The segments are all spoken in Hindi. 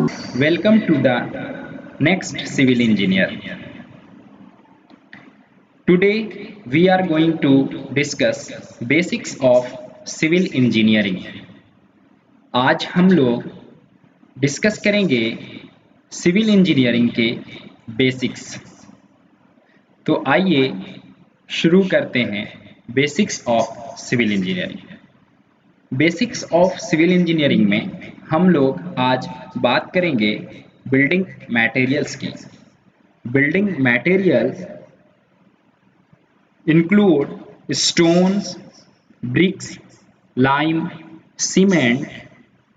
Welcome to the next civil engineer. Today we are going to discuss basics of civil engineering. आज हम लोग डिस्कस करेंगे सिविल इंजीनियरिंग के बेसिक्स। तो आइए शुरू करते हैं basics of civil engineering. Basics of civil engineering में हम लोग आज बात करेंगे बिल्डिंग मटेरियल्स की। Building materials include stones, bricks, lime, cement,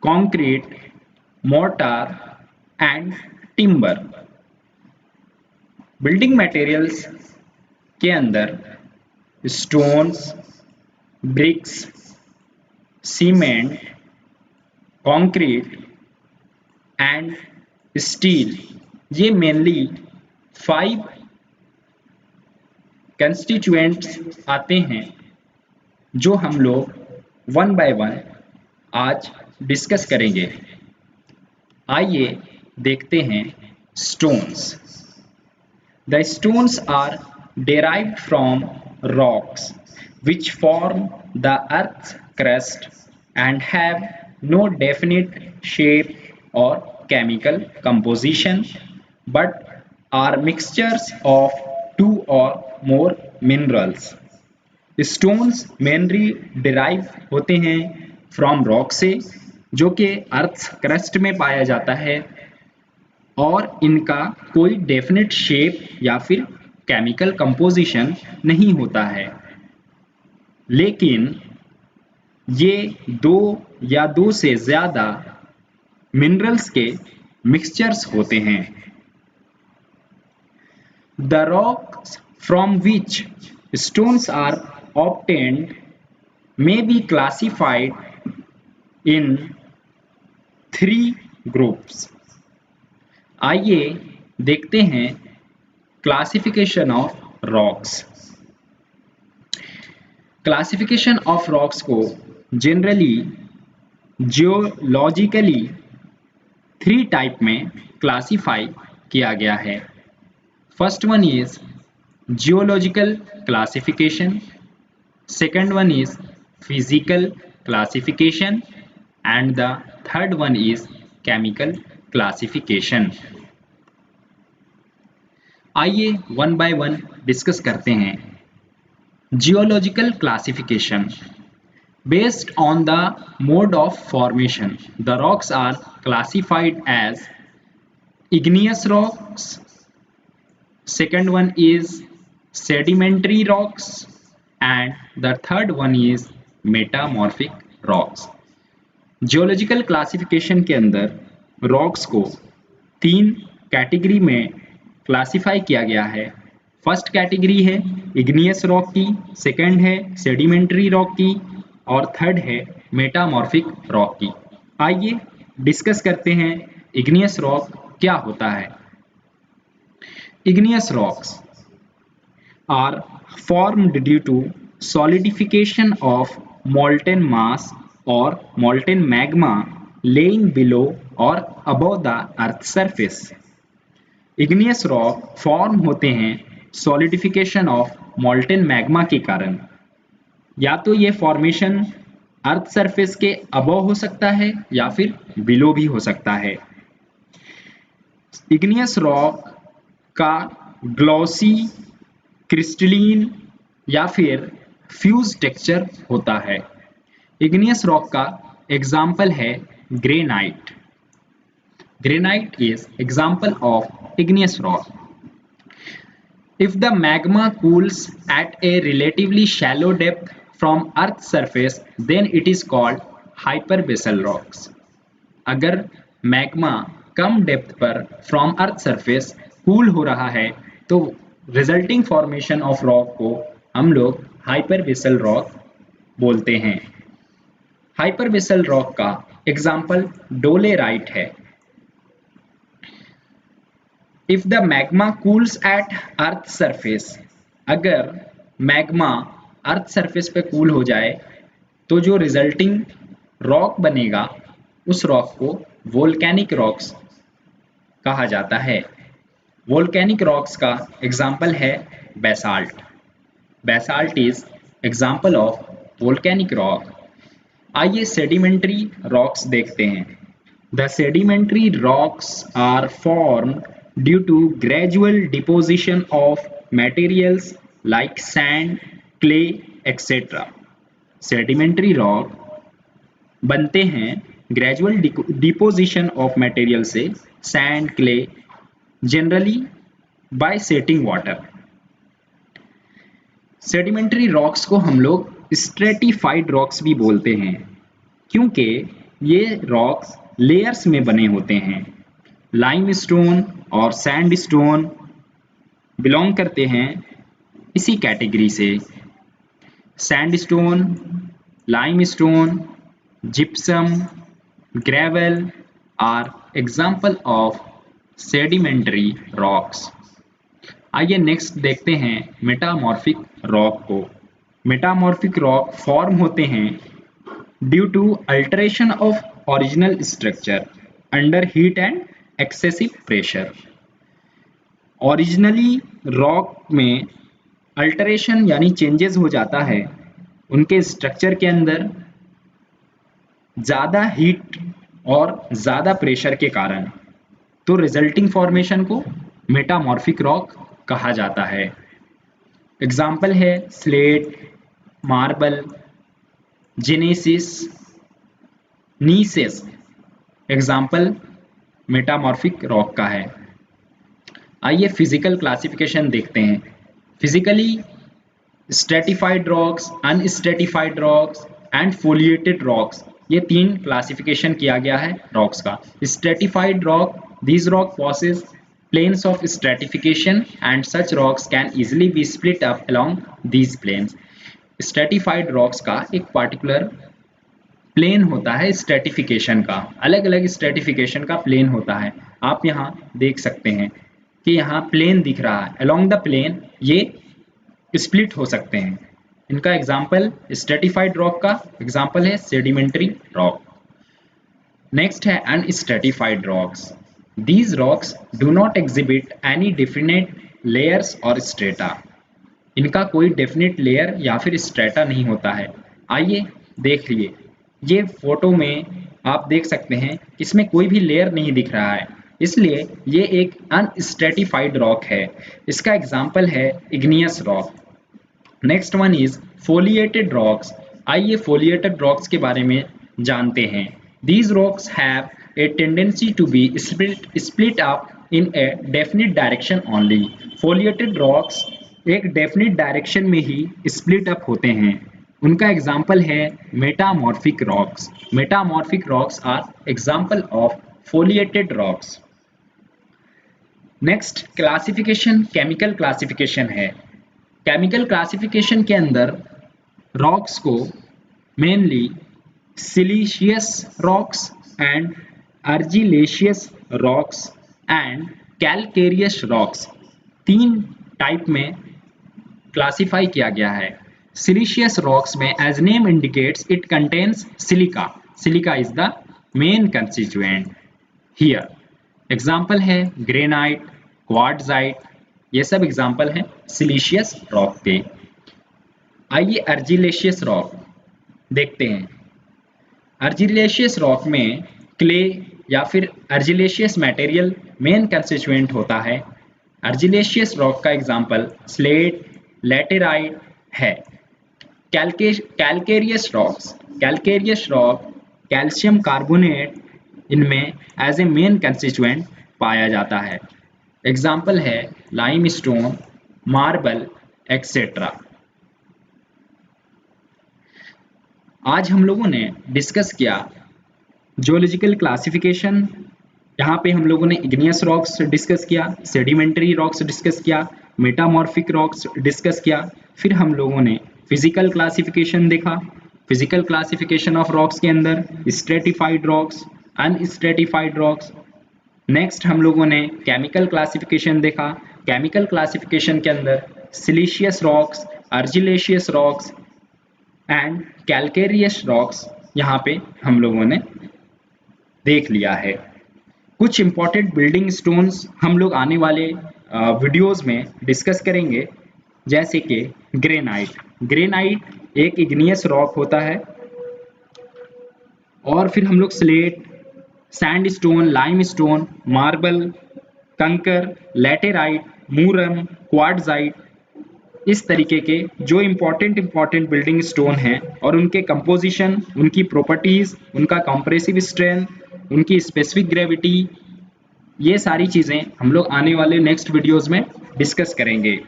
concrete, mortar and timber. Building materials के अंदर stones, bricks, cement, concrete and steel ये मेनली 5 कंस्टिट्यूएंट्स आते हैं जो हम लोग वन बाय वन आज डिस्कस करेंगे। आइए देखते हैं stones. The stones are derived from rocks which form the earth's crust and have no definite shape or chemical composition but are mixtures of two or more minerals. Stones mainly derive होते हैं फ्रॉम रॉक से जो कि अर्थ क्रस्ट में पाया जाता है और इनका कोई डेफिनेट शेप या फिर केमिकल कंपोजिशन नहीं होता है, लेकिन ये दो या दो से ज़्यादा मिनरल्स के मिक्सचर्स होते हैं। The rocks from which stones are obtained may be classified in 3 groups. आइए देखते हैं classification of rocks. Classification of rocks को जनरली जियोलॉजिकली 3 टाइप में क्लासिफाई किया गया है। First one is geological classification, second one is physical classification and the third one is chemical classification. आइए वन बाय वन डिस्कस करते हैं। Geological classification. Based on the mode of formation, the rocks are classified as igneous rocks. Second one is sedimentary rocks and the third one is metamorphic rocks. Geological classification के अंदर रॉक्स को 3 कैटेगरी में क्लासिफाई किया गया है। फर्स्ट कैटेगरी है इग्नियस रॉक की, सेकंड है सेडिमेंट्री रॉक की और थर्ड है मेटामॉर्फिक रॉक की। आइए डिस्कस करते हैं इग्नियस रॉक क्या होता है। Igneous rocks are formed due to solidification of molten mass or molten magma laying below or above the earth surface. Igneous rock form होते हैं solidification of molten magma के कारण। या तो ये फॉर्मेशन अर्थ सरफेस के अबव हो सकता है या फिर बिलो भी हो सकता है। Igneous rock का ग्लॉसी, क्रिस्टलीन या फिर फ्यूज टेक्सचर होता है। इग्नियस रॉक का एग्जाम्पल है granite. Granite is example of igneous rock. If the magma cools at a relatively shallow depth from Earth's surface, then it is called hyperbasal rocks. अगर मैग्मा कम डेप्थ पर फ्रॉम अर्थ सरफेस कूल हो रहा है तो रिजल्टिंग फॉर्मेशन ऑफ रॉक को हम लोग हाइपरबेसल रॉक बोलते हैं। हाइपरबेसल रॉक का एग्जाम्पल डोलेराइट है। If the magma cools at earth surface, अगर मैग्मा अर्थ सरफेस पे कूल हो जाए तो जो रिजल्टिंग रॉक बनेगा उस रॉक को वोल्केनिक रॉक्स कहा जाता है। वोल्केनिक रॉक्स का एग्जाम्पल है basalt. Basalt is example of volcanic rock. आइए सेडिमेंट्री रॉक्स देखते हैं। The sedimentary rocks are formed due to gradual deposition of materials like sand, clay, etc. Sedimentary rock बनते हैं ग्रेजुअल डिपोजिशन ऑफ मटेरियल से, sand, clay, generally by setting water. Sedimentary rocks को हम लोग स्ट्रेटिफाइड रॉक्स भी बोलते हैं, क्योंकि ये रॉक्स लेयर्स में बने होते हैं। लाइमस्टोन और सैंडस्टोन बिलोंग करते हैं इसी कैटेगरी से। Sandstone, limestone, gypsum, gravel are example of sedimentary rocks. आइए नेक्स्ट देखते हैं मेटामॉर्फिक रॉक को। मेटामॉर्फिक रॉक फॉर्म होते हैं due to alteration of original structure under heat and excessive pressure. Originally rock में अल्टरेशन यानी चेंजेस हो जाता है उनके स्ट्रक्चर के अंदर ज़्यादा हीट और ज़्यादा प्रेशर के कारण, तो रिजल्टिंग फॉर्मेशन को मेटामॉर्फिक रॉक कहा जाता है। एग्जाम्पल है slate, marble, genesis, gneisses example metamorphic rock का है। आइए फिजिकल क्लासिफिकेशन देखते हैं। Physically stratified rocks, unstratified rocks and foliated rocks, ये तीन क्लासिफिकेशन किया गया है रॉक्स का। Stratified rock, these rock possess planes of stratification and such rocks can easily be split up along these planes. stratified rocks का एक particular प्लेन होता है स्ट्रेटिफिकेशन का, अलग अलग स्ट्रेटिफिकेशन का प्लेन होता है। आप यहाँ देख सकते हैं कि यहाँ प्लेन दिख रहा है, along the plane ये स्प्लिट हो सकते हैं। इनका एग्जाम्पल स्ट्रेटिफाइड रॉक का एग्जाम्पल है सेडिमेंट्री रॉक। नेक्स्ट है अनस्ट्रेटिफाइड rocks. These rocks do not exhibit any definite layers or strata. इनका कोई डेफिनेट लेयर या फिर स्ट्रेटा नहीं होता है। आइए देख लिए, ये फोटो में आप देख सकते हैं इसमें कोई भी लेयर नहीं दिख रहा है, इसलिए ये एक अनस्ट्रेटिफाइड रॉक है। इसका एग्जाम्पल है igneous rock. Next one is foliated rocks. आइए फोलिएटेड रॉक्स के बारे में जानते हैं। These rocks have a tendency to be split up in a definite direction only. Foliated rocks एक definite direction में ही split up होते हैं। उनका एग्जाम्पल है metamorphic rocks. Metamorphic rocks are example of foliated rocks. Next classification chemical classification है। केमिकल क्लासिफिकेशन के अंदर रॉक्स को mainly siliceous rocks and argillaceous rocks and calcareous rocks, तीन टाइप में क्लासिफाई किया गया है। सिलिशियस रॉक्स में as name indicates it contains silica. Silica is the main constituent here. Example है ग्रेनाइट, क्वार्ट्जाइट, ये सब एग्जाम्पल हैं सिलिशियस रॉक के। आइए अर्जिलेशियस रॉक देखते हैं। अर्जिलेशियस रॉक में क्ले या फिर अर्जिलेशियस मटेरियल मेन कंस्टिट्यूएंट होता है। अर्जिलेशियस रॉक का एग्जाम्पल स्लेट, लैटेराइट है। Calcareous rocks, calcareous rock calcium carbonate इनमें एज ए मेन कंस्टिट्यूएंट पाया जाता है। एग्जाम्पल है लाइमस्टोन, मार्बल एक्सेट्रा। आज हम लोगों ने डिस्कस किया जियोलॉजिकल क्लासिफिकेशन। यहाँ पे हम लोगों ने इग्नियस रॉक्स डिस्कस किया, सेडिमेंट्री रॉक्स डिस्कस किया, मेटामॉर्फिक रॉक्स डिस्कस किया। फिर हम लोगों ने फिजिकल क्लासिफिकेशन देखा। फिजिकल क्लासिफिकेशन ऑफ रॉक्स के अंदर stratified rocks, unstratified rocks. Next हम लोगों ने केमिकल क्लासिफिकेशन देखा। केमिकल क्लासिफिकेशन के अंदर siliceous rocks, argillaceous rocks and calcareous rocks यहाँ पे हम लोगों ने देख लिया है। कुछ इम्पॉर्टेंट बिल्डिंग स्टोन्स हम लोग आने वाले वीडियोस में डिस्कस करेंगे, जैसे कि ग्रेनाइट। ग्रेनाइट एक इग्नियस रॉक होता है। और फिर हम लोग स्लेट, सैंडस्टोन, लाइमस्टोन, मार्बल, कंकर, लैटेराइट, मूरम, क्वार्ट्जाइट, इस तरीके के जो इम्पॉर्टेंट बिल्डिंग स्टोन हैं और उनके कंपोजिशन, उनकी प्रॉपर्टीज, उनका कंप्रेसिव स्ट्रेंथ, उनकी स्पेसिफिक ग्रेविटी, ये सारी चीज़ें हम लोग आने वाले नेक्स्ट वीडियोस में डिस्कस करेंगे।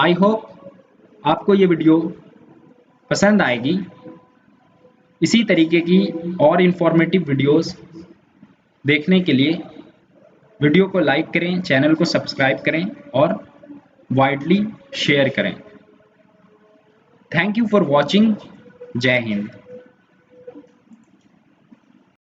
आई होप आपको ये वीडियो पसंद आएगी। इसी तरीके की और इन्फॉर्मेटिव वीडियोस देखने के लिए वीडियो को लाइक करें, चैनल को सब्सक्राइब करें और वाइडली शेयर करें। Thank you for watching. जय हिंद।